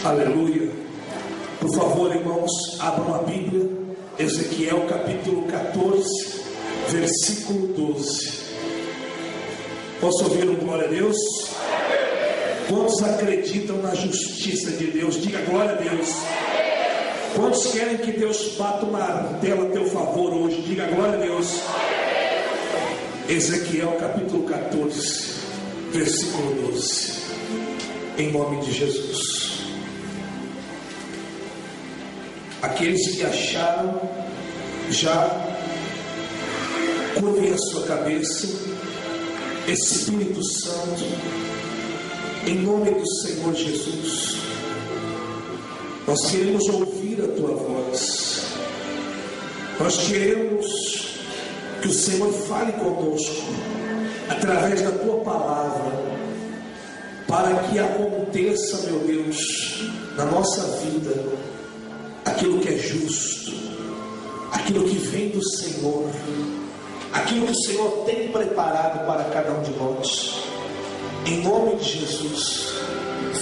Aleluia. Por favor, irmãos, abram a Bíblia, Ezequiel capítulo 14, versículo 12. Posso ouvir um glória a Deus? Quantos acreditam na justiça de Deus? Diga glória a Deus. Quantos querem que Deus bata uma martelo a teu favor hoje? Diga glória a Deus. Ezequiel capítulo 14, versículo 12. Em nome de Jesus. Aqueles que acharam, já curvem a sua cabeça. Espírito Santo, em nome do Senhor Jesus, nós queremos ouvir a tua voz. Nós queremos que o Senhor fale conosco através da tua palavra, para que aconteça, meu Deus, na nossa vida aquilo que é justo, aquilo que vem do Senhor, aquilo que o Senhor tem preparado para cada um de nós. Em nome de Jesus,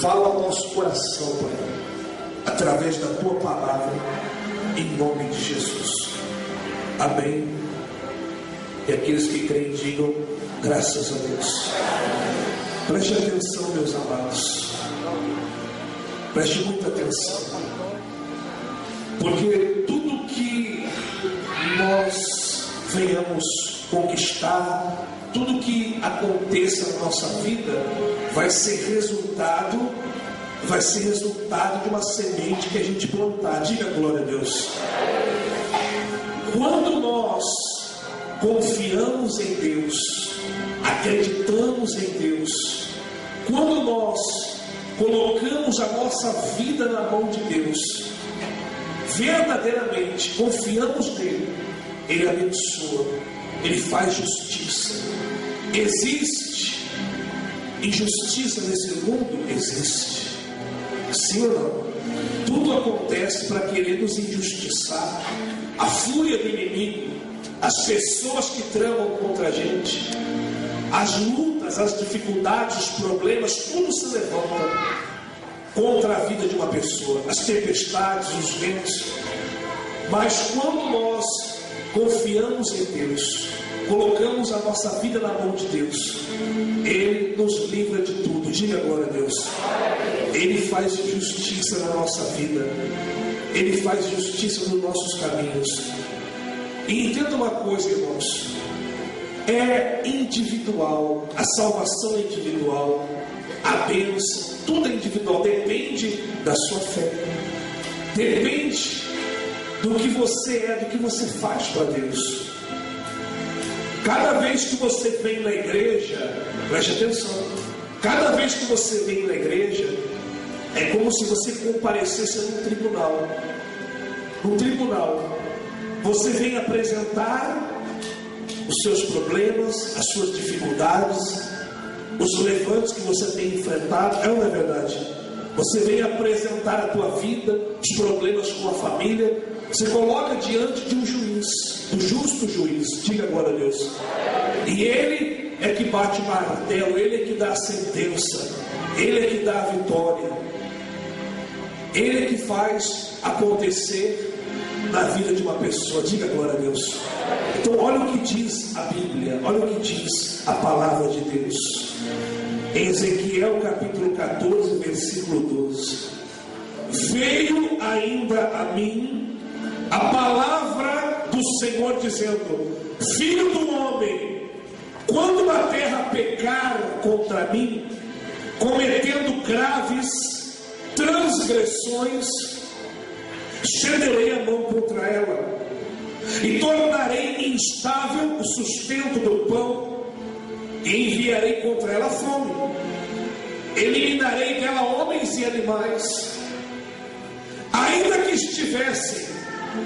fala ao nosso coração, Pai, através da tua palavra, em nome de Jesus. Amém. E aqueles que creem digam graças a Deus. Preste atenção, meus amados. Preste muita atenção. Porque tudo que nós venhamos conquistar, tudo que aconteça na nossa vida, vai ser resultado de uma semente que a gente plantar. Diga glória a Deus. Quando nós confiamos em Deus, acreditamos em Deus, quando nós colocamos a nossa vida na mão de Deus, verdadeiramente confiamos nele, ele abençoa, ele faz justiça. Existe injustiça nesse mundo? Existe. Sim ou não? Tudo acontece para querer nos injustiçar. A fúria do inimigo, as pessoas que tramam contra a gente, as lutas, as dificuldades, os problemas, tudo se levanta contra a vida de uma pessoa, as tempestades, os ventos. Mas quando nós confiamos em Deus, colocamos a nossa vida na mão de Deus, ele nos livra de tudo. Diga glória a Deus. Ele faz justiça na nossa vida, ele faz justiça nos nossos caminhos. E entenda uma coisa, irmãos, é individual, a salvação é individual, a bênção, tudo é individual, depende da sua fé, depende do que você é, do que você faz para Deus. Cada vez que você vem na igreja, preste atenção, cada vez que você vem na igreja, é como se você comparecesse num tribunal. No tribunal, você vem apresentar os seus problemas, as suas dificuldades, os levantes que você tem enfrentado. É ou não é verdade? Você vem apresentar a tua vida, os problemas com a família. Você coloca diante de um juiz, do justo juiz. Diga glória a Deus. E ele é que bate o martelo, ele é que dá a sentença, ele é que dá a vitória, ele é que faz acontecer na vida de uma pessoa. Diga glória a Deus. Então olha o que diz a Bíblia, olha o que diz a palavra de Deus. Em Ezequiel capítulo 14, versículo 12. Veio ainda a mim a palavra do Senhor dizendo: Filho do homem, quando a terra pecar contra mim, cometendo graves transgressões, estenderei a mão contra ela e tornarei instável o sustento do pão, e enviarei contra ela fome. Eliminarei dela homens e animais, ainda que estivessem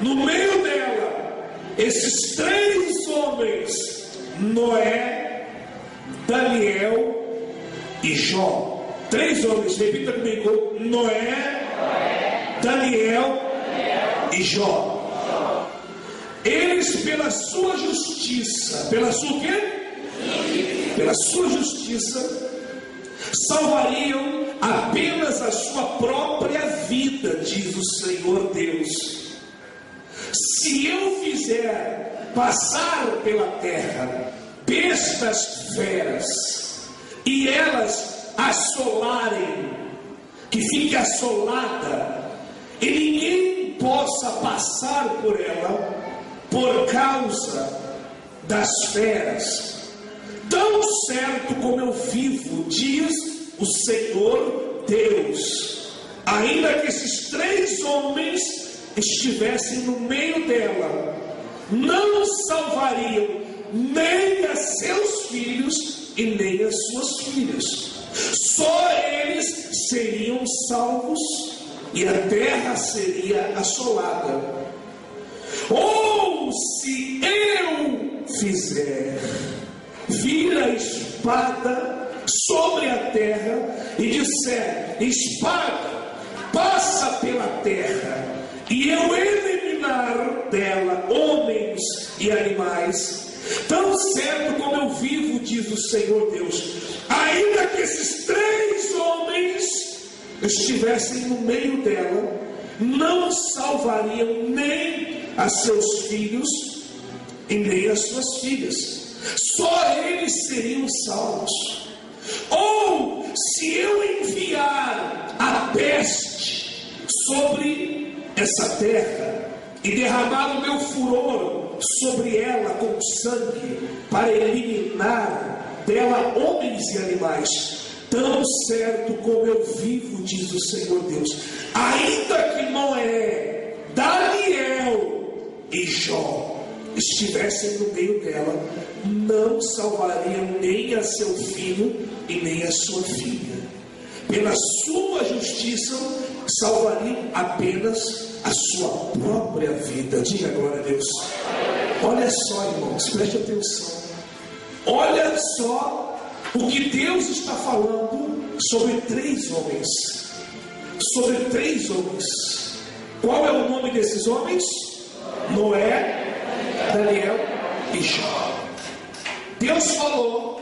no meio dela esses 3 homens, Noé, Daniel e Jó. 3 homens, repita comigo: Noé, Daniel e Jó. Eles, pela sua justiça, pela sua o quê? Pela sua justiça, salvariam apenas a sua própria vida, diz o Senhor Deus. Se eu fizer passar pela terra bestas feras, e elas assolarem, que fique assolada, e ninguém possa passar por ela, por causa das feras, tão certo como eu vivo, diz o Senhor Deus, ainda que esses 3 homens estivessem no meio dela, não salvariam nem a seus filhos e nem as suas filhas. Só eles seriam salvos e a terra seria assolada. Ou se eu fizer vir a espada sobre a terra e disser: espada, passa pela terra, e eu eliminar dela homens e animais, tão certo como eu vivo, diz o Senhor Deus, ainda que esses 3 homens estivessem no meio dela, não salvariam nem a seus filhos e nem as suas filhas. Só eles seriam salvos. Ou se eu enviar a peste sobre essa terra e derramar o meu furor sobre ela com sangue, para eliminar dela homens e animais, tão certo como eu vivo, diz o Senhor Deus, ainda que Noé, Daniel e Jó estivessem no meio dela, não salvariam nem a seu filho e nem a sua filha. Pela sua justiça salvariam apenas a sua própria vida. Diga glória a Deus. Olha só, irmãos, preste atenção. Olha só o que Deus está falando sobre 3 homens. Sobre 3 homens. Qual é o nome desses homens? Noé, Daniel e Jó. Deus falou.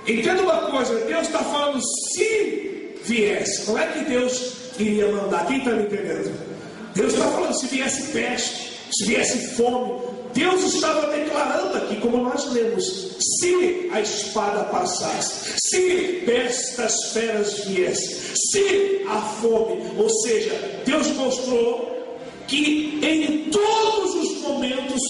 Entenda uma coisa, Deus está falando se viesse. Não é que Deus iria mandar. Quem está me entendendo? Deus está falando se viesse peste, se viesse fome. Deus estava declarando aqui, como nós lemos, se a espada passasse, se bestas feras viessem, se a fome. Ou seja, Deus mostrou que em todos os momentos,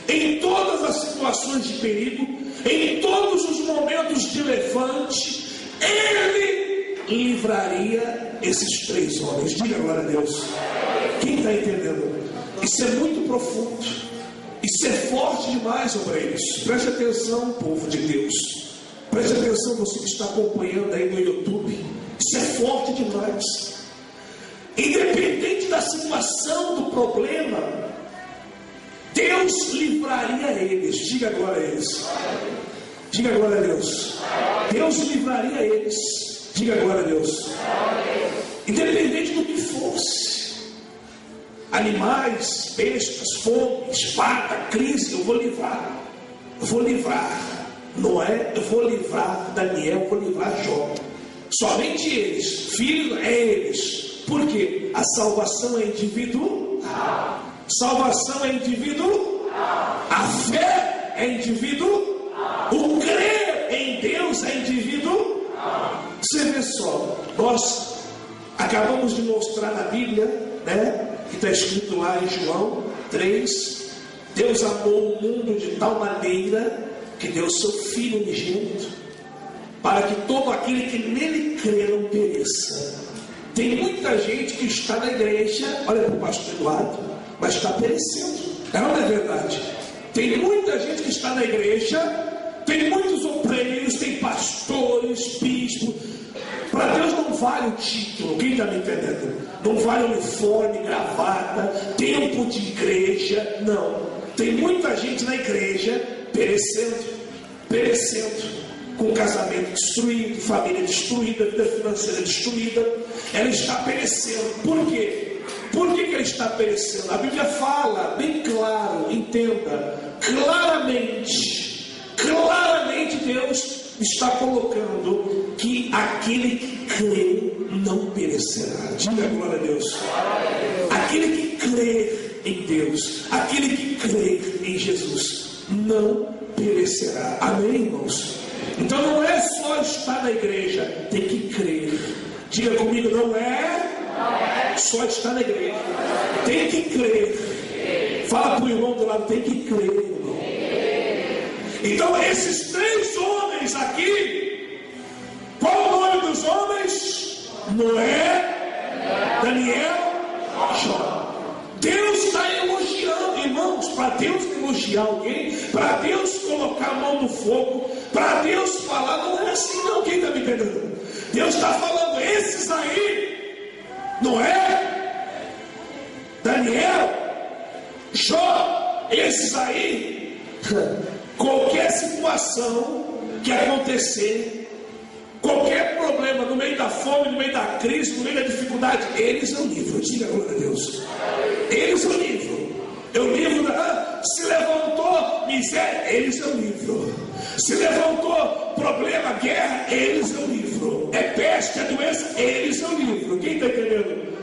em todas as situações de perigo, em todos os momentos de levante, Ele livraria esses 3 homens. Diga glória a Deus. Quem está entendendo? Isso é muito profundo. Isso é forte demais, obreiros. Preste atenção, povo de Deus. Preste atenção, você que está acompanhando aí no YouTube. Isso é forte demais. Independente da situação, do problema, Deus livraria eles. Diga glória a eles. Diga glória a Deus. Deus livraria eles. Diga glória a Deus. Independente do que fosse. Animais, bestas, fome, espada, crise, eu vou livrar. Eu vou livrar Noé, eu vou livrar Daniel, eu vou livrar Jó. Somente eles, filhos, é eles. Por quê? A salvação é individual. Salvação é individual. A fé é individual. O crer em Deus é individual. Você vê só, nós acabamos de mostrar na Bíblia, né? Que está escrito lá em João 3, Deus amou o mundo de tal maneira que deu seu Filho unigênito, para que todo aquele que nele crê não pereça. Tem muita gente que está na igreja, olha para o pastor Eduardo, mas está perecendo. Não é verdade? Tem muita gente que está na igreja, tem muitos obreiros, tem pastores, bispos. Para Deus não vale o título, quem está me entendendo? Não vale uniforme, gravata, tempo de igreja, não. Tem muita gente na igreja perecendo, com casamento destruído, família destruída, vida financeira destruída. Ela está perecendo. Por quê? Por que ela está perecendo? A Bíblia fala bem claro, entenda, claramente Deus está colocando que aquele que crê não perecerá. Diga glória a Deus. Aquele que crê em Deus, aquele que crê em Jesus, não perecerá. Amém, irmãos? Então não é só estar na igreja, tem que crer. Diga comigo, não é só estar na igreja, tem que crer. Fala para o irmão do lado, tem que crer, irmão. Então esses três homens aqui, qual o nome dos homens? Noé, Daniel, Jó. Deus está elogiando, irmãos. Para Deus elogiar alguém, para Deus colocar a mão no fogo, para Deus falar, não é assim não. Quem está me entendendo? Deus está falando, esses aí, Noé, Daniel, Jó, esses aí, qualquer situação que acontecer, qualquer problema, no meio da fome, no meio da crise, no meio da dificuldade, eles é o livro. Diga glória a Deus. Eles é o livro. É o livro se levantou miséria, eles é o livro. Se levantou problema, guerra, eles é o livro. É peste, é doença, eles é o livro. Quem está entendendo?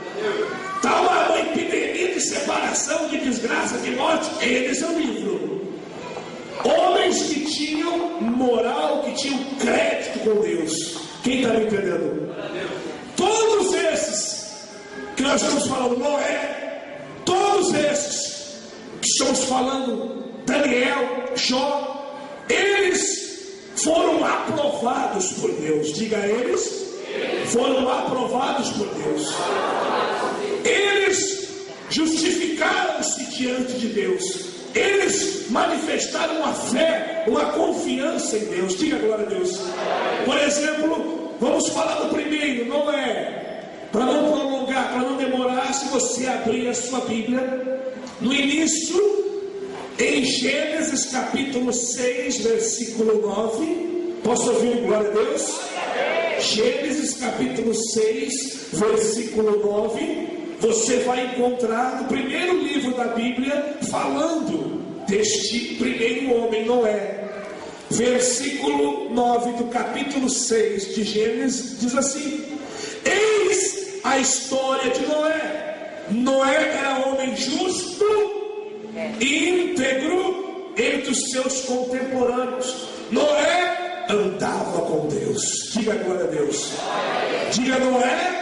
Está uma epidemia de separação, de desgraça, de morte, eles é o livro. Homens que tinham moral, que tinham crédito com Deus. Quem está me entendendo? Todos esses que nós estamos falando, Noé, todos esses que estamos falando, Daniel, Jó, eles foram aprovados por Deus. Diga a eles, foram aprovados por Deus. Eles justificaram-se diante de Deus. Eles manifestaram uma fé, uma confiança em Deus. Diga glória a Deus. Por exemplo, vamos falar do primeiro, Noé. Para não prolongar, para não demorar, se você abrir a sua Bíblia, no início, em Gênesis capítulo 6, versículo 9. Posso ouvir glória a Deus? Gênesis capítulo 6, versículo 9. Você vai encontrar no primeiro livro da Bíblia falando deste primeiro homem, Noé. Versículo 9 do capítulo 6 de Gênesis diz assim: eis a história de Noé. Noé era homem justo e íntegro entre os seus contemporâneos. Noé andava com Deus. Diga glória a Deus. Diga, Noé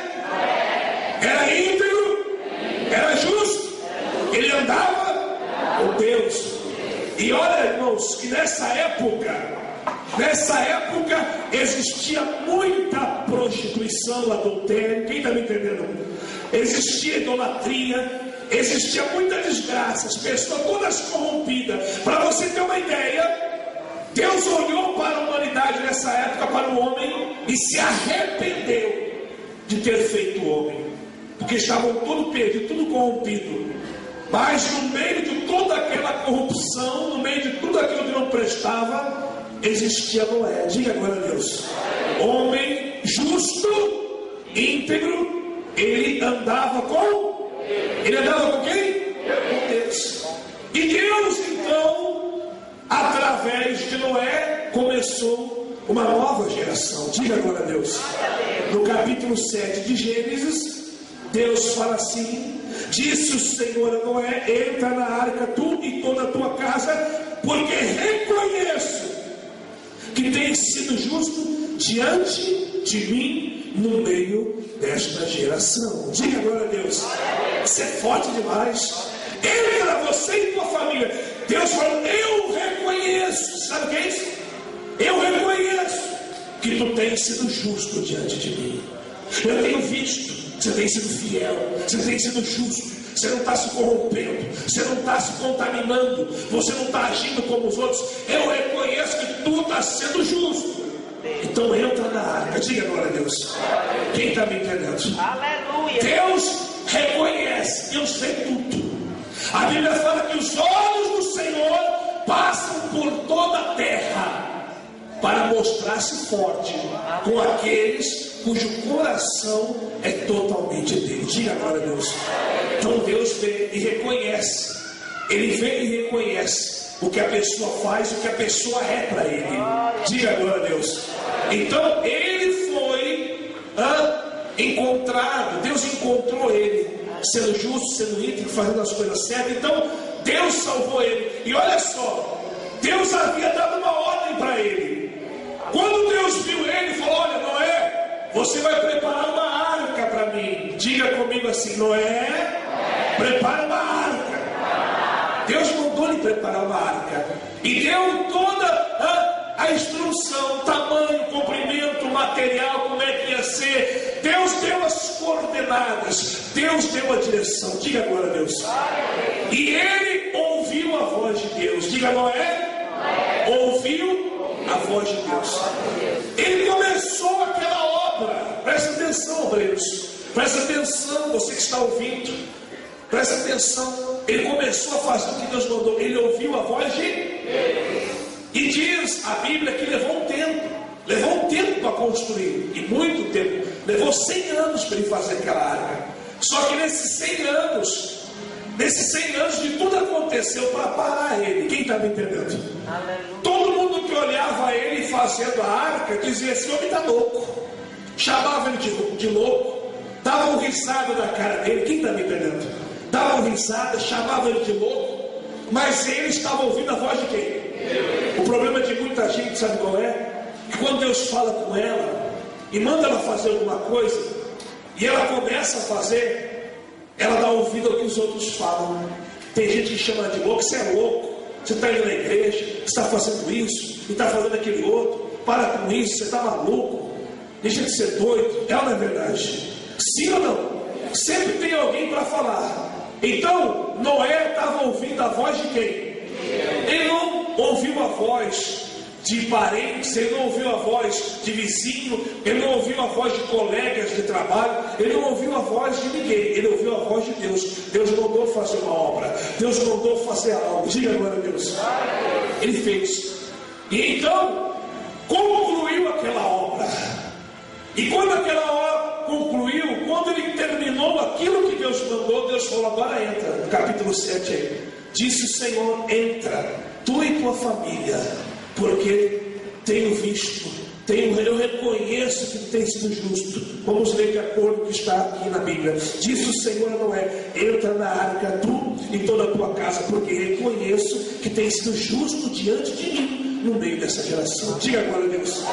era íntegro, era justo, ele andava com Deus. E olha, irmãos, que nessa época existia muita prostituição, adultério. Quem está me entendendo? Existia idolatria, existia muita desgraça, as pessoas todas corrompidas. Para você ter uma ideia, Deus olhou para a humanidade nessa época, para o homem, e se arrependeu de ter feito o homem, porque estavam tudo perdido, tudo corrompido. Mas no meio de toda aquela corrupção, no meio de tudo aquilo que não prestava, existia Noé. Diga agora a Deus. Homem justo, íntegro, ele andava com quem? Com Deus. E Deus então, através de Noé, começou uma nova geração. Diga agora a Deus. No capítulo 7 de Gênesis, Deus fala assim: disse o Senhor a Noé: entra na arca, tu e toda a tua casa, porque reconheço que tens sido justo diante de mim no meio desta geração. Diga glória a Deus. Isso é forte demais. Entra você e tua família. Deus falou: eu reconheço. Sabe o que é isso? Eu reconheço que tu tens sido justo diante de mim. Eu tenho visto. Você tem sido fiel, você tem sido justo, você não está se corrompendo, você não está se contaminando, você não está agindo como os outros. Eu reconheço que tu está sendo justo. Então entra na arca. Diga glória a Deus. Quem está me entendendo? Aleluia. Deus reconhece, Deus vê tudo. A Bíblia fala que os olhos do Senhor passam por toda a terra para mostrar-se forte com aqueles cujo coração é totalmente dele. Diga glória a Deus. Então Deus vê e reconhece. Ele vê e reconhece o que a pessoa faz, o que a pessoa é para ele. Diga Diga glória a Deus. Então ele foi encontrado, Deus encontrou ele, sendo justo, sendo íntegro, fazendo as coisas certas. Então Deus salvou ele. E olha só, Deus havia dado uma ordem para ele. Quando Deus viu ele, falou: olha, Noé, você vai preparar uma arca para mim. Diga comigo assim: Noé, prepara uma arca. Deus mandou lhe preparar uma arca e deu toda a instrução, tamanho, comprimento, material, como é que ia ser. Deus deu as coordenadas, Deus deu a direção. Diga glória a Deus. E ele ouviu a voz de Deus. Diga: Noé, ouviu a voz de Deus. Ele começou aquela obra. Presta atenção, obreiros. Presta atenção, você que está ouvindo. Presta atenção. Ele começou a fazer o que Deus mandou. Ele ouviu a voz de Deus. E diz a Bíblia que levou um tempo. Levou um tempo para construir. E muito tempo. Levou 100 anos para ele fazer aquela arca. Só que nesses 100 anos de tudo aconteceu para parar ele. Quem está me entendendo? Todo mundo que olhava ele fazendo a arca dizia: esse homem está louco. Chamava ele de louco. Davam risada da cara dele. Quem está me entendendo? Davam risada, chamavam ele de louco. Mas ele estava ouvindo a voz de quem? O problema de muita gente, sabe qual é? Que quando Deus fala com ela e manda ela fazer alguma coisa, e ela começa a fazer, ela dá ouvido ao que os outros falam. Tem gente que chama de louco. Você é louco, você está indo na igreja, você está fazendo isso e está fazendo aquele outro, para com isso, você está maluco, deixa de ser doido. É ou não é verdade? Sim ou não? Sempre tem alguém para falar. Então Noé estava ouvindo a voz de quem? Ele não ouviu a voz de parentes, ele não ouviu a voz de vizinho, ele não ouviu a voz de colegas de trabalho, ele não ouviu a voz de ninguém, ele ouviu a voz de Deus. Deus mandou fazer uma obra, Deus mandou fazer algo. Diga agora a Deus. Ele fez. E então concluiu aquela obra. E quando aquela obra concluiu, quando ele terminou aquilo que Deus mandou, Deus falou: agora entra. No capítulo 7 aí. Disse o Senhor: entra, tu e tua família, porque tenho visto, eu reconheço que tu tens sido justo. Vamos ler de acordo com o que está aqui na Bíblia. Disse o Senhor a Noé: entra na arca, tu e toda a tua casa, porque reconheço que tens sido justo diante de mim no meio dessa geração. Diga agora a Deus.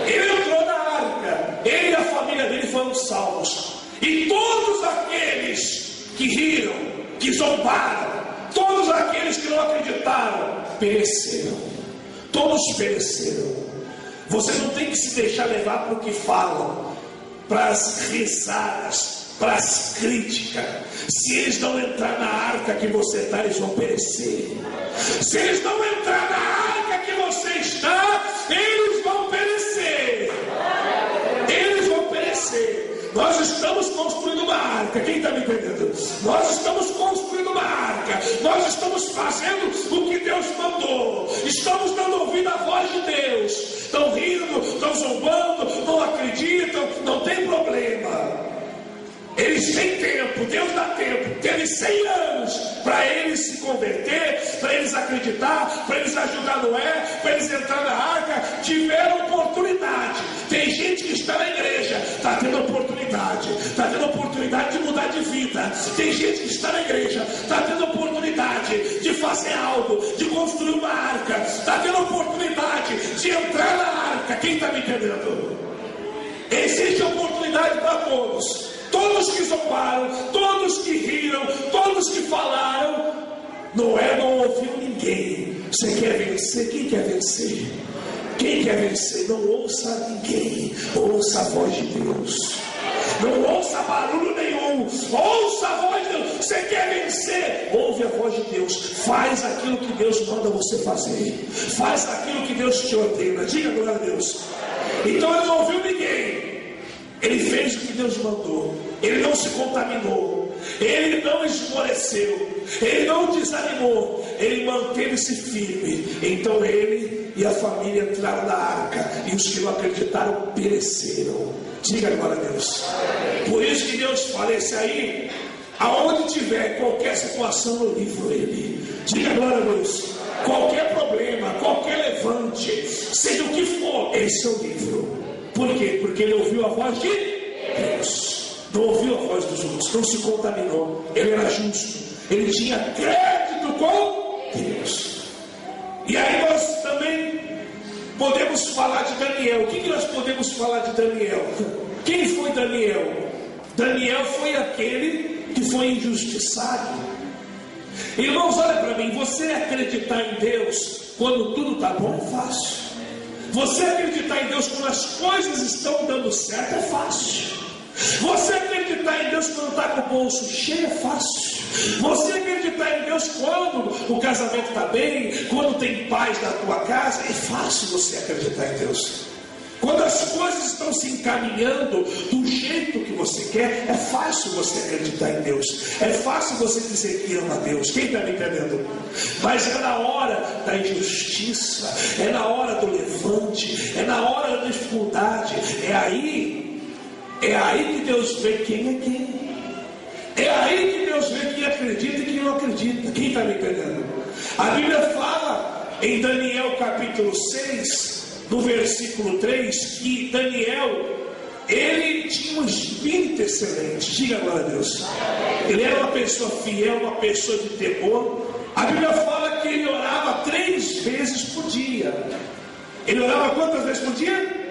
Ele entrou na arca, ele e a família dele foram salvos. E todos aqueles que riram, que zombaram, todos aqueles que não acreditaram, pereceram. Todos pereceram. Você não tem que se deixar levar para o que falam, para as risadas, para as críticas. Se eles não entrar na arca que você está, eles vão perecer. Se eles não entrar na arca que você está, eles vão perecer. Eles vão perecer. Nós estamos construindo uma arca. Quem está me entendendo? Nós estamos construindo uma arca. Nós estamos fazendo o que Deus mandou. Estamos dando ouvido à voz de Deus. Estão rindo, estão zombando, não acreditam, não tem problema. Eles têm tempo, Deus dá tempo. Teve 100 anos para eles se converter, para eles acreditar, para eles ajudar Noé, para eles entrar na arca. Tiveram oportunidade. Tem gente que está na igreja, está tendo oportunidade de mudar de vida. Tem gente que está na igreja, está tendo oportunidade de fazer algo, de construir uma arca, está tendo oportunidade de entrar na arca. Quem está me entendendo? Existe oportunidade para todos. Todos que zombaram, todos que riram, todos que falaram. Noé não ouviu ninguém. Você quer vencer? Quem quer vencer? Quem quer vencer? Não ouça ninguém. Ouça a voz de Deus. Não ouça barulho nenhum. Ouça a voz de Deus. Você quer vencer? Ouve a voz de Deus. Faz aquilo que Deus manda você fazer. Faz aquilo que Deus te ordena. Diga glória a Deus. Então ele não ouviu ninguém. Ele fez o que Deus mandou. Ele não se contaminou. Ele não esmoreceu. Ele não desanimou. Ele manteve-se firme. Então ele e a família entraram na arca. E os que não acreditaram pereceram. Diga agora a Deus. Por isso que Deus fala: esse aí, aonde tiver qualquer situação, eu livro ele. Diga glória a Deus. Qualquer problema, qualquer levante, levante, seja o que for. Esse é o livro. Por quê? Porque ele ouviu a voz de Deus, não ouviu a voz dos outros, não se contaminou. Ele era justo, ele tinha crédito com Deus. E aí nós também podemos falar de Daniel. O que nós podemos falar de Daniel? Quem foi Daniel? Daniel foi aquele que foi injustiçado. Irmãos, olha para mim. Você acreditar em Deus quando tudo está bom é fácil. Você acreditar em Deus quando as coisas estão dando certo é fácil. Você acreditar em Deus quando está com o bolso cheio é fácil. Você acreditar em Deus quando o casamento está bem, quando tem paz na tua casa, é fácil você acreditar em Deus. Quando as coisas estão se encaminhando do jeito que você quer, é fácil você acreditar em Deus. É fácil você dizer que ama a Deus. Quem está me entendendo? Mas é na hora da injustiça, é na hora do levante, é na hora da dificuldade. É aí que Deus vê quem é quem. É aí que Deus vê quem acredita e quem não acredita. Quem está me entendendo? A Bíblia fala em Daniel capítulo 6, no versículo 3, que Daniel, ele tinha um espírito excelente. Diga glória a Deus. Ele era uma pessoa fiel, uma pessoa de temor. A Bíblia fala que ele orava 3 vezes por dia. Ele orava quantas vezes por dia?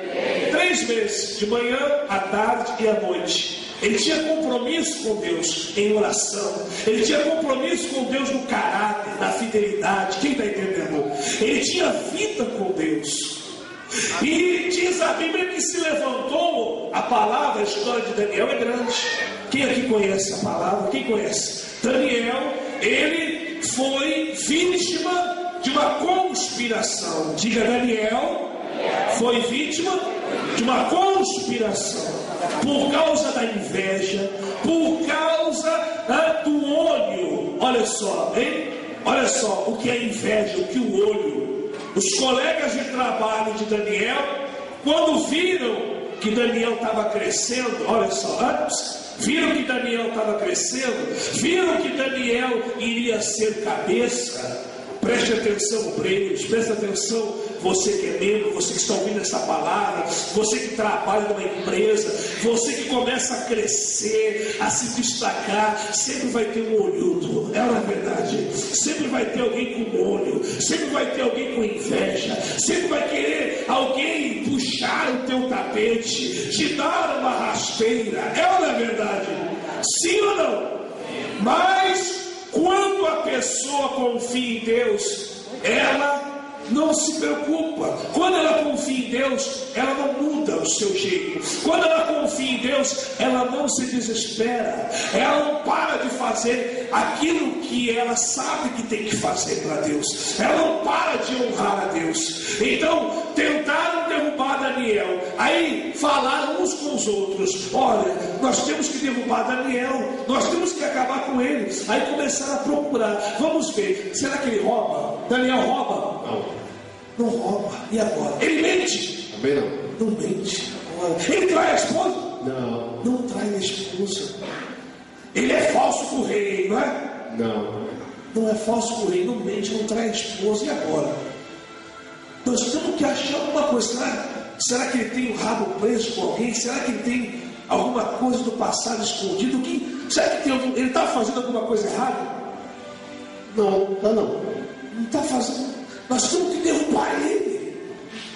3 vezes, de manhã, à tarde e à noite. Ele tinha compromisso com Deus em oração. Ele tinha compromisso com Deus no caráter, na fidelidade. Quem está entendendo? Ele tinha vida com Deus. E diz a Bíblia que se levantou. A palavra, a história de Daniel é grande. Quem aqui conhece a palavra? Quem conhece? Daniel, ele foi vítima de uma conspiração. Diga, Daniel foi vítima de uma conspiração, por causa da inveja, por causa do olho. Olha só, hein? Olha só o que é inveja, o que o olho. Os colegas de trabalho de Daniel, quando viram que Daniel estava crescendo, olha só, viram que Daniel estava crescendo, viram que Daniel iria ser cabeça. Preste atenção, obreiros, preste atenção, você que é membro, você que está ouvindo essa palavra, você que trabalha numa empresa, você que começa a crescer, a se destacar, sempre vai ter um olhudo, é uma verdade, sempre vai ter alguém com olho, sempre vai ter alguém com inveja, sempre vai querer alguém puxar o teu tapete, te dar uma rasteira, é uma verdade, sim ou não? Mas quando a pessoa confia em Deus, ela não se preocupa. Quando ela confia em Deus, ela não muda o seu jeito. Quando ela confia em Deus, ela não se desespera. Ela não para de fazer aquilo que ela sabe que tem que fazer para Deus. Ela não para de honrar a Deus. Então, tentaram derrubar Daniel. Aí falaram uns com os outros: olha, nós temos que derrubar Daniel, nós temos que acabar com ele. Aí começaram a procurar. Vamos ver, será que ele rouba? Daniel rouba? Não rouba. E agora? Ele mente? Também não. Não mente. Ele trai a esposa? Não. Não trai a esposa. Ele é falso com o rei, não é? Não. Não é falso com o rei, não mente, não trai a esposa. E agora? Nós temos que achar alguma coisa. Será que ele tem o rabo preso com alguém? Será que ele tem alguma coisa do passado escondido? Será que ele está fazendo alguma coisa errada? Não. Não está fazendo. Nós temos que derrubar ele.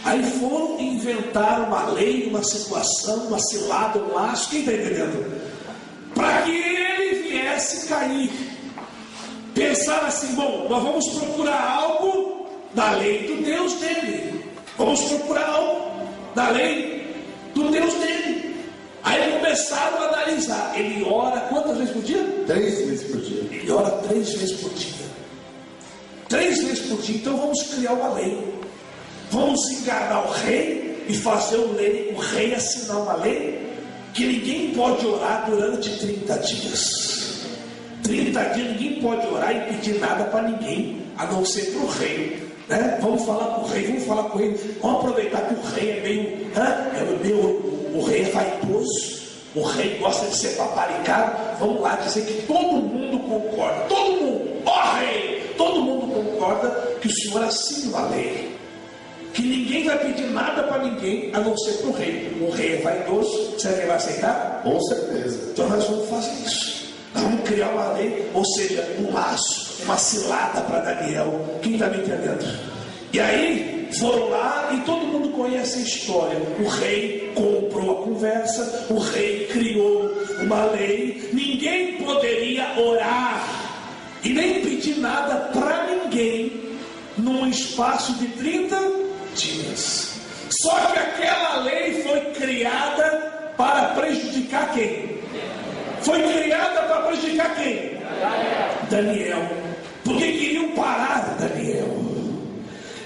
Aí foram inventar uma lei, uma situação, uma cilada, um laço. Quem está entendendo? Para que ele viesse cair. Pensar assim: bom, nós vamos procurar algo da lei do Deus dele. Vamos procurar algo da lei do Deus dele. Aí começaram a analisar. Ele ora quantas vezes por dia? 3 vezes por dia. Ele ora 3 vezes por dia. 3 vezes por dia. Então vamos criar uma lei. Vamos enganar o rei e fazer o rei assinar uma lei que ninguém pode orar durante 30 dias. 30 dias ninguém pode orar e pedir nada para ninguém, a não ser para o rei. Né? Vamos falar com o rei, vamos aproveitar que o rei é meio, o rei é vaidoso, o rei gosta de ser paparicado. Vamos lá dizer que todo mundo concorda, todo mundo, ó rei, todo mundo concorda que o senhor assine uma lei. que ninguém vai pedir nada para ninguém, a não ser para o rei. O rei é vaidoso, será que ele vai aceitar? Com certeza. Então nós vamos fazer isso. Nós vamos criar uma lei, ou seja, um laço, uma cilada para Daniel. Quem está me entendendo? E aí foram lá e todo mundo conhece a história. O rei comprou a conversa, o rei criou uma lei. Ninguém poderia orar e nem pedir nada para ninguém num espaço de 30 dias. Só que aquela lei foi criada para prejudicar quem? Foi criada para prejudicar quem? Daniel. Porque queriam parar Daniel.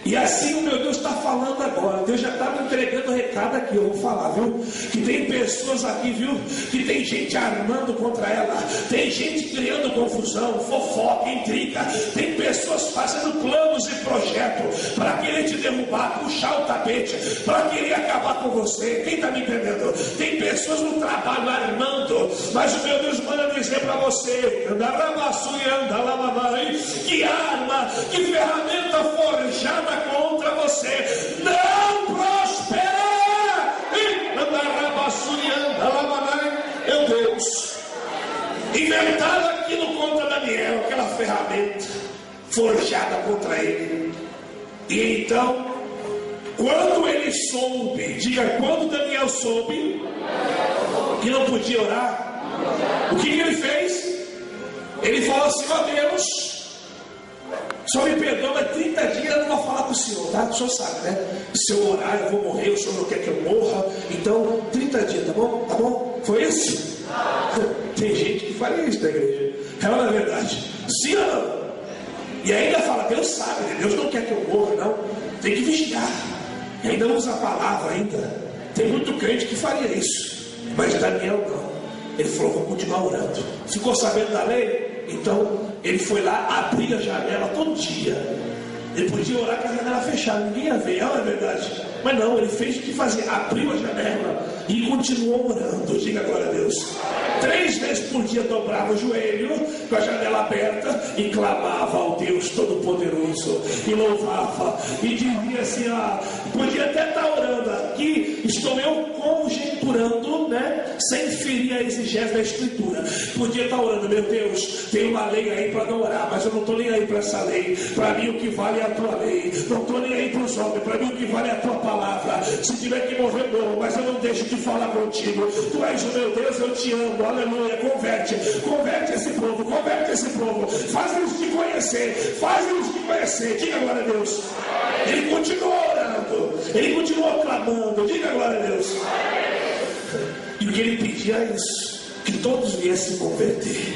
E assim o meu Deus está falando agora. Deus já está me entregando o recado aqui. Eu vou falar, viu? Que tem pessoas aqui, viu? Que tem gente armando contra ela. Tem gente criando confusão, fofoca, intriga. Tem pessoas fazendo planos e projetos para querer te derrubar, puxar o tapete, para querer acabar com você. Quem está me entendendo? Tem pessoas no trabalho armando. Mas o meu Deus manda dizer para você: que arma, que ferramenta forjada contra você não prosperará. Meu Deus, inventaram aquilo contra Daniel, aquela ferramenta forjada contra ele. E então, quando ele soube, diga, quando Daniel soube que não podia orar, o que ele fez? Ele falou assim: ó Deus, só me perdoa, mas 30 dias eu não vou falar com o senhor, tá? O senhor sabe, né? Se eu orar, eu vou morrer, o senhor não quer que eu morra. Então, 30 dias, tá bom? Tá bom? Foi isso? Tem gente que faria isso na igreja. Ela, na verdade, sim ou não? E ainda fala, Deus sabe, né? Deus não quer que eu morra, não. Tem que vigiar. E ainda usa a palavra ainda. Tem muito crente que faria isso. Mas Daniel não. Ele falou, vou continuar orando. Ficou sabendo da lei? Então, ele foi lá, abrir a janela todo dia. Ele podia orar com a janela fechada, ninguém ia ver, não é verdade? Mas não, ele fez o que fazer, abriu a janela e continuou orando. Diga glória a Deus. 3 vezes por dia dobrava o joelho com a janela aberta e clamava ao Deus Todo-Poderoso e louvava e dizia assim: podia até estar orando aqui, estou eu conjecturando, né, sem ferir a exigência da Escritura. Podia estar orando, meu Deus, tem uma lei aí para não orar, mas eu não estou nem aí para essa lei. Para mim o que vale é a tua lei, não estou nem aí para os homens. Para mim o que vale é a tua palavra. Se tiver que morrer, morro, mas eu não deixo de falar contigo. Tu és o meu Deus, eu te amo. Aleluia, converte esse povo, faz eles te conhecer, diga glória a Deus. Ele continuou orando, ele continuou clamando, diga glória a Deus. E o que ele pedia é isso, que todos viessem se converter.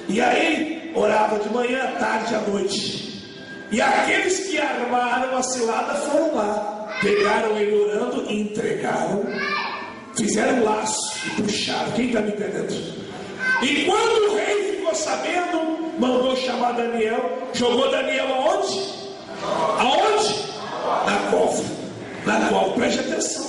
E aí, orava de manhã, à tarde, à noite. E aqueles que armaram a cilada foram lá, pegaram ele orando e entregaram. Fizeram um laço e puxaram. Quem está me entendendo? E quando o rei ficou sabendo, mandou chamar Daniel. Jogou Daniel aonde? Aonde? Na cova. Preste atenção.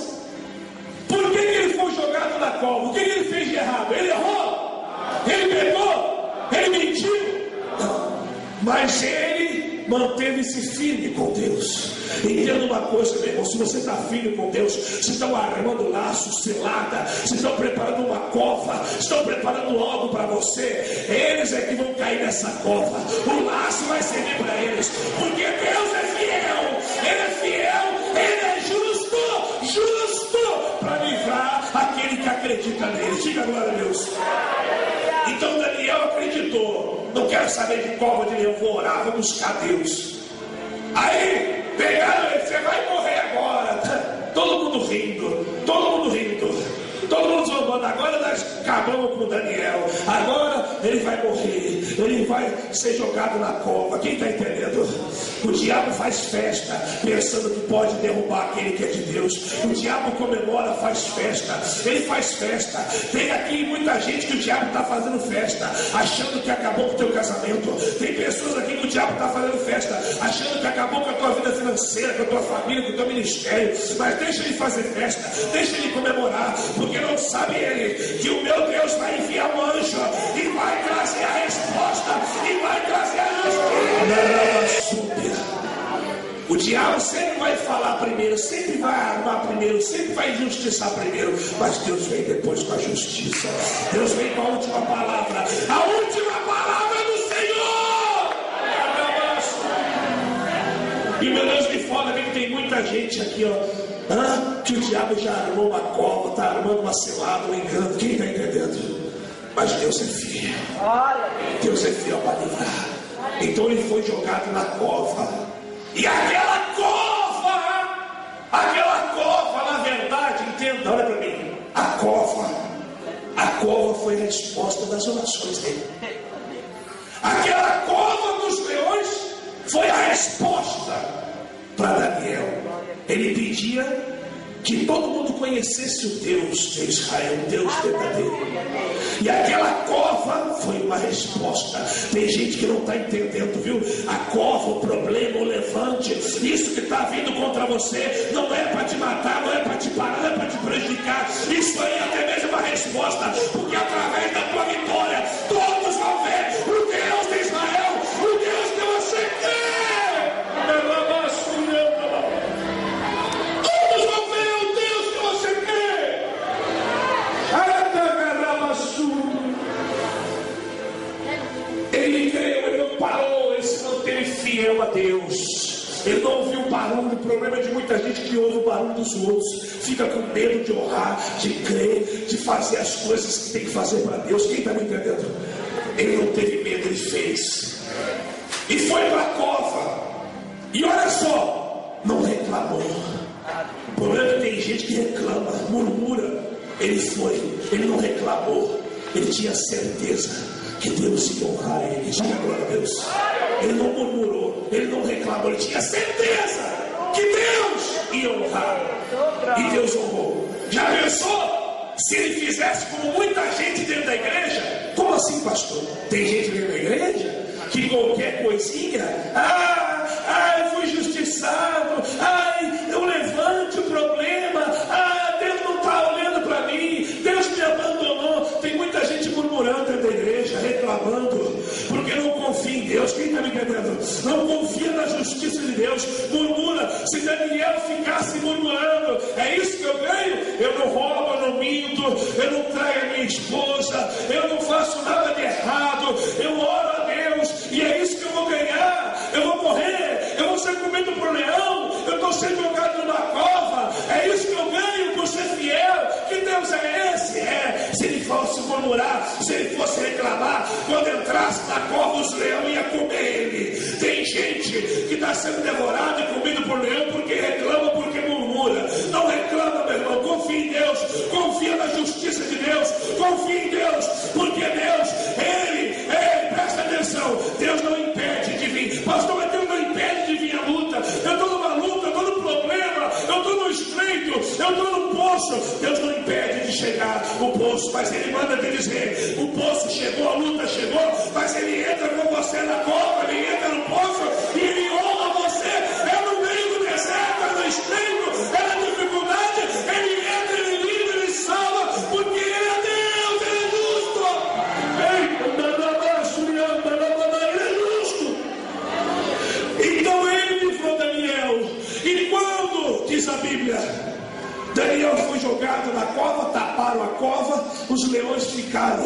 Por que ele foi jogado na cova? O que ele fez de errado? Ele errou? Ele pegou? Ele mentiu? Não. Mas ele manteve-se firme com Deus. Entenda uma coisa, meu irmão: se você está firme com Deus, se estão armando laço, cilada, se estão preparando uma cova, estão preparando algo para você, eles é que vão cair nessa cova. O laço vai servir para eles, porque Deus é fiel, Ele é justo para livrar aquele que acredita nele. Diga glória a Deus. Então Daniel acreditou. Não quero saber de cova de leão, vou orar, vou buscar Deus. Aí pegaram ele: você vai morrer agora. Todo mundo rindo, todo mundo zombando. Agora nós acabamos com Daniel, agora ele vai morrer, ele vai ser jogado na cova. Quem está entendendo? O diabo faz festa pensando que pode derrubar aquele que é de Deus. O diabo comemora, faz festa, ele faz festa. Tem aqui muita gente que o diabo está fazendo festa, achando que acabou com o teu casamento. Tem pessoas aqui que o diabo está fazendo festa, achando que acabou com a tua vida financeira, com a tua família, com o teu ministério. Mas deixa ele fazer festa, deixa ele comemorar, porque não sabe ele que o meu Deus vai enviar um anjo e vai trazer a resposta, e vai trazer a resposta. O diabo sempre vai falar primeiro, sempre vai armar primeiro, sempre vai injustiçar primeiro, mas Deus vem depois com a justiça. Deus vem com a última palavra. A última palavra do Senhor. E meu Deus, me fala que tem muita gente aqui, que o diabo já armou uma cova, está armando uma cilada, um engano. Quem está entendendo? Mas Deus é fiel. Deus é fiel para livrar. Então ele foi jogado na cova. E aquela cova, na verdade, entenda, olha para mim. A cova foi a resposta das orações dele. Aquela cova dos leões foi a resposta para Daniel. Ele pedia que todo mundo conhecesse o Deus de Israel, o Deus verdadeiro. E aquela cova foi uma resposta. Tem gente que não está entendendo, viu? A cova, o problema, o levante, isso que está vindo contra você, não é para te matar, não é para te parar, não é para te prejudicar. Isso aí até mesmo é uma resposta, porque através da tua vitória, todos vão ver o Deus de Israel, o Deus que você crê. Ele creu, ele não parou, ele se manteve fiel a Deus. Ele não ouviu o barulho. O problema de muita gente que ouve o barulho dos outros, fica com medo de orar, de crer, de fazer as coisas que tem que fazer para Deus. Quem está me entendendo? Ele não teve medo, ele fez. E foi para a cova. E olha só, não reclamou. O problema é que tem gente que reclama, murmura. Ele foi, ele não reclamou. Ele tinha certeza que Deus ia honrar ele. Diga glória a Deus. Ele não murmurou, ele não reclamou, ele tinha certeza que Deus ia honrar. E Deus honrou. Já pensou? Se ele fizesse como muita gente dentro da igreja? Como assim, pastor? Tem gente dentro da igreja que qualquer coisinha, eu fui injustiçado, eu levante o problema, Deus não está olhando para mim, Deus me abandonou. Tem muita gente murmurando dentro da igreja, reclamando, porque não confia em Deus. Quem está me entendendo? Não confia na justiça de Deus, murmura. Se Daniel ficasse murmurando, é isso que eu ganho? Eu não roubo, eu não minto, eu não traio a minha esposa, eu não faço nada de errado, eu oro a Deus, e é isso que eu vou ganhar. Eu vou morrer, eu vou ser comido por leão, eu estou sendo jogado numa cova, é isso que eu ganho por ser fiel. Que Deus é esse? Se ele fosse murmurar, se ele fosse reclamar, quando entrasse na cova os leões iam comer ele. Tem gente que está sendo devorada e comido por leão porque reclama, porque murmura. Não reclama, meu irmão, confia em Deus, confia na justiça de Deus, confia em Deus, porque Deus, Ele, presta atenção, Deus não impede de vir. Pastor, mas Deus não impede de vir a luta. Eu estou numa luta, eu estou no problema, eu estou no estreito, eu estou no poço. Deus não impede de chegar o poço, mas Ele manda te dizer: o poço chegou, a luta chegou, mas Ele entra com você na cova, Ele entra no poço e Ele honra você. É no meio do deserto, é no estreito, é na dificuldade, Ele entra, Ele livra, Ele salva, porque Ele é Deus, Ele é justo. Ele é justo. Então Ele livrou Daniel. E quando, diz a Bíblia, Daniel foi jogado na cova, taparam a cova, os leões ficaram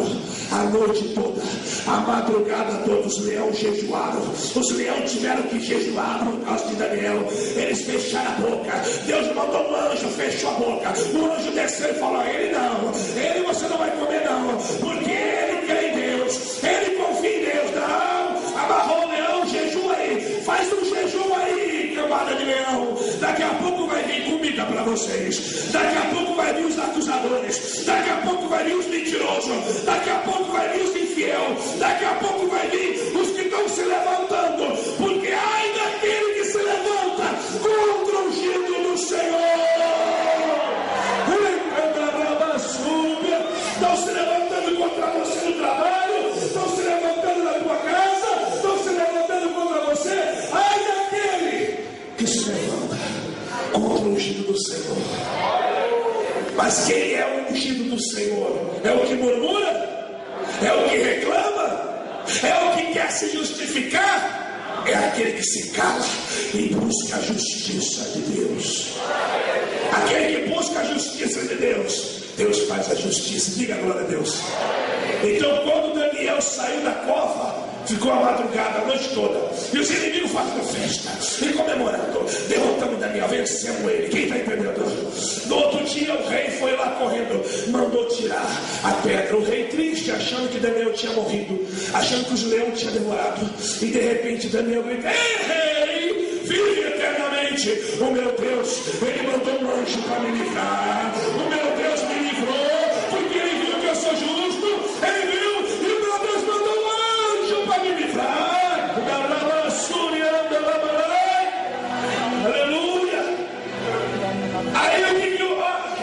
a noite toda, a madrugada toda, os leões jejuaram, os leões tiveram que jejuar por causa de Daniel, eles fecharam a boca, Deus mandou um anjo, fechou a boca, o anjo desceu e falou: ele não, ele você não vai comer não, porque ele crê em Deus, ele confia em Deus. Não, amarrou o leão, jejua aí, faz um jejum aí, cambada de leão, daqui a pouco vai vir comida para vocês, daqui a pouco vai vir os acusadores, daqui a pouco vai vir os mentirosos, daqui a pouco vai vir os infiéis, daqui a pouco vai vir os que estão se levantando, porque ai daquele que se levanta contra o ungido do Senhor. Estão se levantando contra você no trabalho, estão se levantando na tua casa, estão se levantando contra você. Ai daquele que se levanta contra o ungido do Senhor. Mas quem é o ungido do Senhor? É o que murmura? É o que reclama? É o que quer se justificar? é aquele que se cala e busca a justiça de Deus. Aquele que busca a justiça de Deus, Deus faz a justiça. Diga glória a Deus. Então quando Daniel saiu da cova, ficou a madrugada, a noite toda, e os inimigos fazendo festa e comemorando, derrotamos Daniel, vencemos ele. Quem está entendendo? No outro dia o rei foi lá correndo, mandou tirar a pedra. O rei triste, achando que Daniel tinha morrido, achando que os leões tinham devorado, e de repente Daniel grita: ei rei, vive eternamente. O meu Deus, ele mandou um anjo para me livrar. O meu Deus me livrou, porque ele viu que eu sou justo. Ele viu, e o meu Deus mandou um anjo para me livrar. Aleluia. Aí eu digo: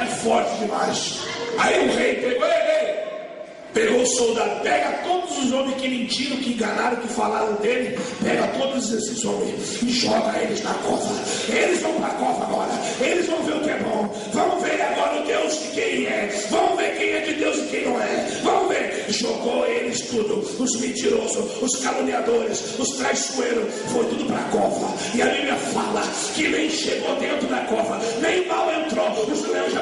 é forte demais. Aí o rei pegou o soldado, pega todos os homens que mentiram, que enganaram, que falaram dele, pega todos esses homens e joga eles na cova. Eles vão para a cova agora, eles vão ver o que é bom. Vamos ver agora o Deus de quem é, vamos ver quem é de Deus e quem não é. Vamos ver. Jogou eles tudo, os mentirosos, os caluniadores, os traiçoeiros, foi tudo para a cova. E a Bíblia fala que nem chegou dentro da cova, nem mal entrou, os leões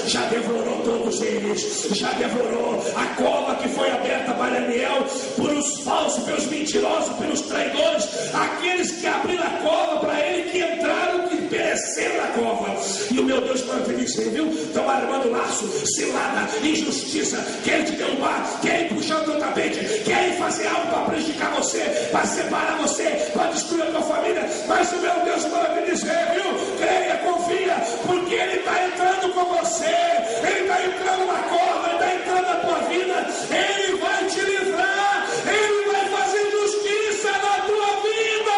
já devorou todos eles, já devorou a cova que foi aberta para Daniel por os falsos, pelos mentirosos, pelos traidores, aqueles que abriram a cova para ele, que entraram, que pereceram na cova. E o meu Deus manda dizer, viu? Estão armando laço, cilada, injustiça, querem te derrubar, querem puxar o teu tapete, querem fazer algo para prejudicar você, para separar você, para destruir a tua família. Mas o meu Deus manda dizer, viu? Creia, confia, porque ele está entrando com você. Ele está entrando na cova, ele está entrando na tua vida, ele vai te livrar, ele vai fazer justiça na tua vida.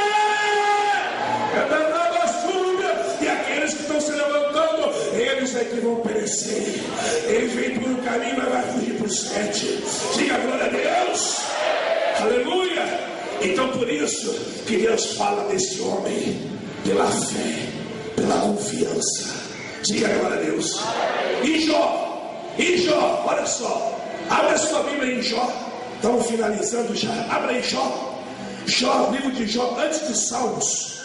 É danada a súbia. E aqueles que estão se levantando, eles é que vão perecer. Eles vêm por um caminho, mas vai fugir por 7. Diga glória a Deus. Aleluia. Então por isso que Deus fala desse homem pela fé, pela confiança. Diga glória a Deus. E Jó, olha só, abre a sua Bíblia em Jó. Estamos finalizando já. Abra em Jó, livro de Jó, antes de Salmos.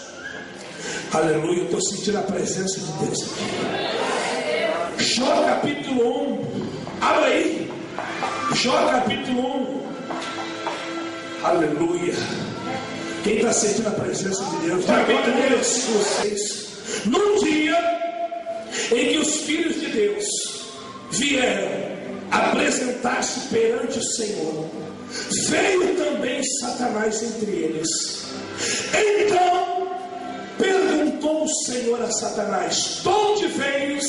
Aleluia, eu estou sentindo a presença de Deus aqui. Jó capítulo 1. Abra aí. Jó capítulo 1. Aleluia. Quem está sentindo a presença de Deus? Diga glória a Deus. Vocês. Num dia em que os filhos de Deus vieram apresentar-se perante o Senhor, veio também Satanás entre eles. Então perguntou o Senhor a Satanás: de onde vens?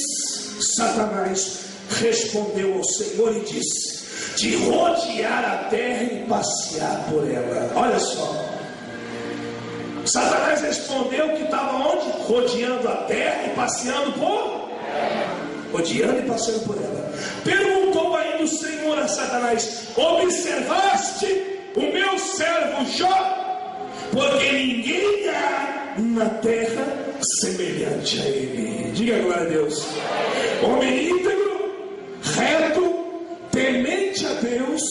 Satanás respondeu ao Senhor e disse: de rodear a terra e passear por ela. Olha só, Satanás respondeu que estava onde? Rodeando a terra e passeando por? Rodeando e passeando por ela. Perguntou ainda o Senhor a Satanás: observaste o meu servo Jó? Porque ninguém há na terra semelhante a ele. Diga glória a Deus. Homem íntegro, reto, temente a Deus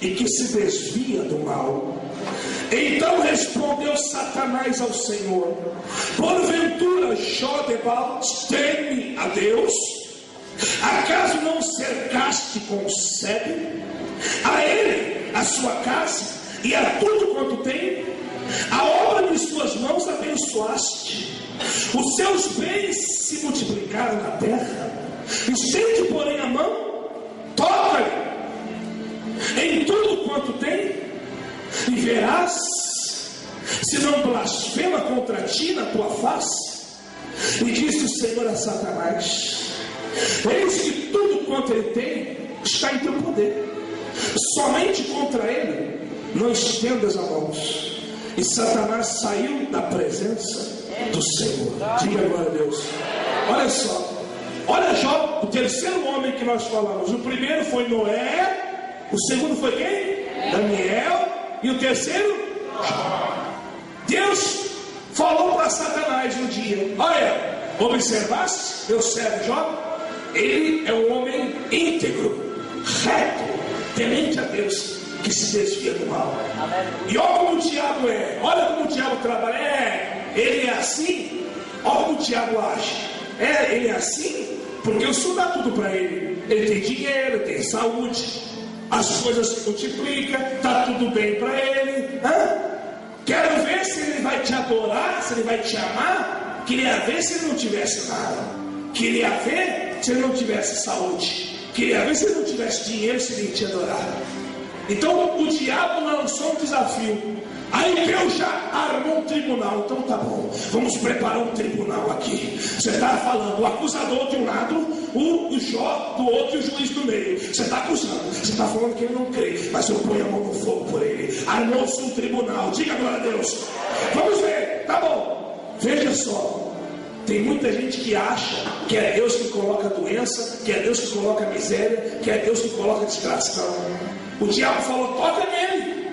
e que se desvia do mal. Então respondeu Satanás ao Senhor: porventura Jó debalte teme a Deus? Acaso não cercaste com sede a ele, a sua casa e a tudo quanto tem? A obra de suas mãos abençoaste, os seus bens se multiplicaram na terra. Estende, porém, a mão, toca-lhe em tudo quanto tem, e verás se não blasfema contra ti na tua face. E disse o Senhor a Satanás: eis que tudo quanto ele tem está em teu poder, somente contra ele não estendas a mãos. E Satanás saiu da presença do Senhor. Diga glória a Deus. Olha só, olha Jó, o terceiro homem que nós falamos. O primeiro foi Noé, o segundo foi quem? Daniel. E o terceiro? Jó. Deus falou para Satanás um dia: olha, observaste meu servo Jó? Ele é um homem íntegro, reto, temente a Deus. que se desvia do mal. E olha como o diabo é, olha como o diabo trabalha. Ele é assim, olha como o diabo age. Ele é assim, porque o Senhor dá tudo para ele. Ele tem dinheiro, tem saúde, as coisas se multiplicam, está tudo bem para ele. Quero ver se ele vai te adorar, se ele vai te amar. Queria ver se ele não tivesse nada. Queria ver se ele não tivesse saúde. Queria ver se ele não tivesse dinheiro, se ele te adorar. Então o diabo lançou um desafio. Aí Deus já armou um tribunal. Então tá bom, vamos preparar um tribunal aqui. Você está falando o acusador de um lado, o Jó do outro e o juiz do meio. Você está acusando, você está falando que ele não crê, mas eu ponho a mão no fogo por ele. Armou-se um tribunal. Diga glória a Deus. Vamos ver, tá bom. Veja só. Tem muita gente que acha que é Deus que coloca doença, que é Deus que coloca miséria, que é Deus que coloca distração. O diabo falou, toca nele,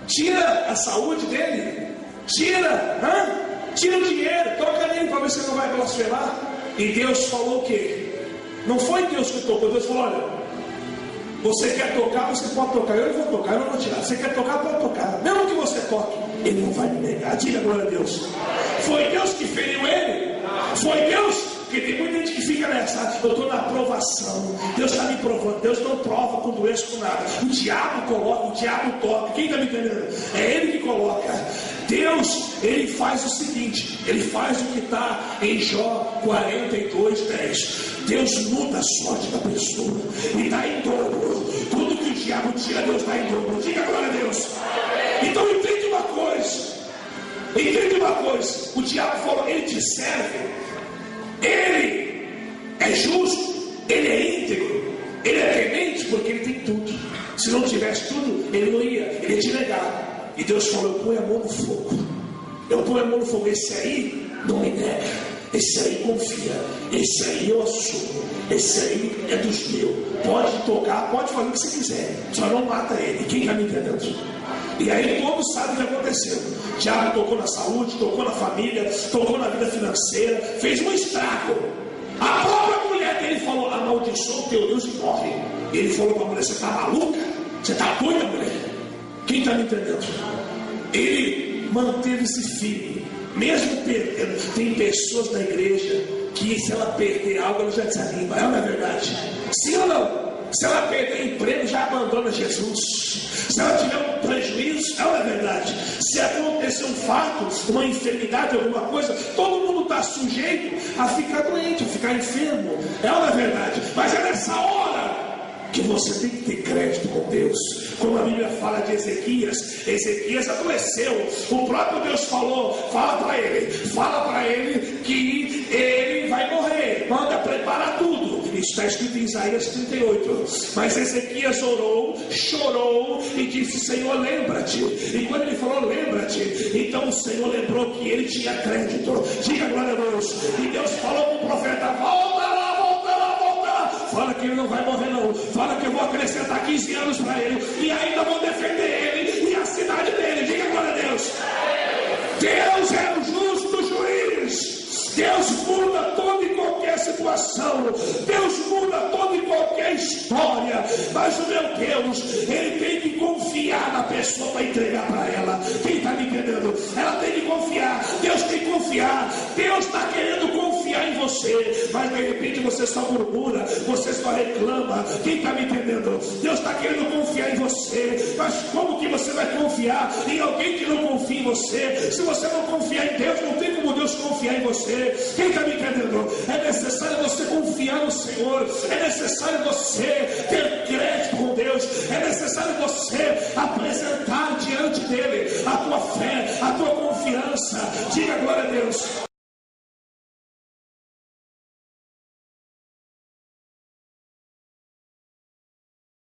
tira a saúde dele, tira o dinheiro, toca nele para ver se ele não vai blasfemar. E Deus falou o quê? Não foi Deus que tocou. Deus falou, olha, você quer tocar, você pode tocar, eu não vou tocar, eu não vou tirar. Você quer tocar, pode tocar, mesmo que você toque, ele não vai me negar. Diga glória a Deus. Foi Deus que feriu ele? Foi Deus? Porque tem muita gente que fica nessa, eu estou na aprovação, Deus está me provando. Deus não prova com doença, com nada. O diabo coloca, o diabo toca. Quem está me entendendo? É ele que coloca. Deus, ele faz o seguinte, ele faz o que está em Jó 42:10. Deus muda a sorte da pessoa e dá em dobro. Tudo que o diabo tira, Deus dá em dobro. Diga glória a Deus. Então entende uma coisa. Entende uma coisa. O diabo falou, ele te serve. Ele é justo, ele é íntegro, ele é temente, porque ele tem tudo. Se não tivesse tudo, ele não ia, ele ia te negar. E Deus falou, eu ponho a mão no fogo. Eu ponho a mão no fogo. Esse aí não me nega, esse aí confia, esse aí eu assumo, esse aí é dos meus. Pode tocar, pode fazer o que você quiser, só não mata ele. Quem está me entendendo? E aí todos sabem o que aconteceu. O diabo tocou na saúde, tocou na família, tocou na vida financeira, fez um estrago. A própria mulher dele falou, amaldiçoa o teu Deus e morre. E ele falou para a mulher, você está maluca? Você está doida, mulher? Quem está me entendendo? Ele manteve-se firme, mesmo perdendo. Tem pessoas na igreja que se ela perder algo, ela já desanima. É ou não é verdade? Sim ou não? Se ela perder emprego, já abandona Jesus. Se ela tiver um prejuízo, é uma verdade. Se acontecer um fato, uma enfermidade, alguma coisa, todo mundo está sujeito a ficar doente, a ficar enfermo. É uma verdade. Mas é nessa hora que você tem que ter crédito com Deus. Como a Bíblia fala de Ezequias, Ezequias adoeceu. O próprio Deus falou, fala para ele que ele vai morrer. Manda preparar tudo. Isso está escrito em Isaías 38. Mas Ezequias orou, chorou e disse, Senhor, lembra-te. E quando ele falou, lembra-te, então o Senhor lembrou que ele tinha crédito. Diga glória a Deus. E Deus falou com o profeta, volta lá. Fala que ele não vai morrer não. Fala que eu vou acrescentar 15 anos para ele. E ainda vou defender ele e a cidade dele. Diga glória a Deus. Deus é o justo juiz. Deus muda toda e qualquer situação. Deus muda toda e qualquer história. Mas o meu Deus, ele tem que confiar na pessoa para entregar para ela. Quem está me entendendo? Ela tem que confiar. Deus tem que confiar. Deus está querendo confiar em você. Mas de repente você só murmura, você só reclama. Quem está me entendendo? Deus está querendo confiar em você. Mas como que você vai confiar em alguém que não confia em você? Se você não confiar em Deus, não tem como Deus confiar em você. Quem está me entendendo? É necessário você confiar no Senhor. É necessário você ter crédito com Deus. É necessário você apresentar diante dele a tua fé, a tua confiança. Diga glória a Deus.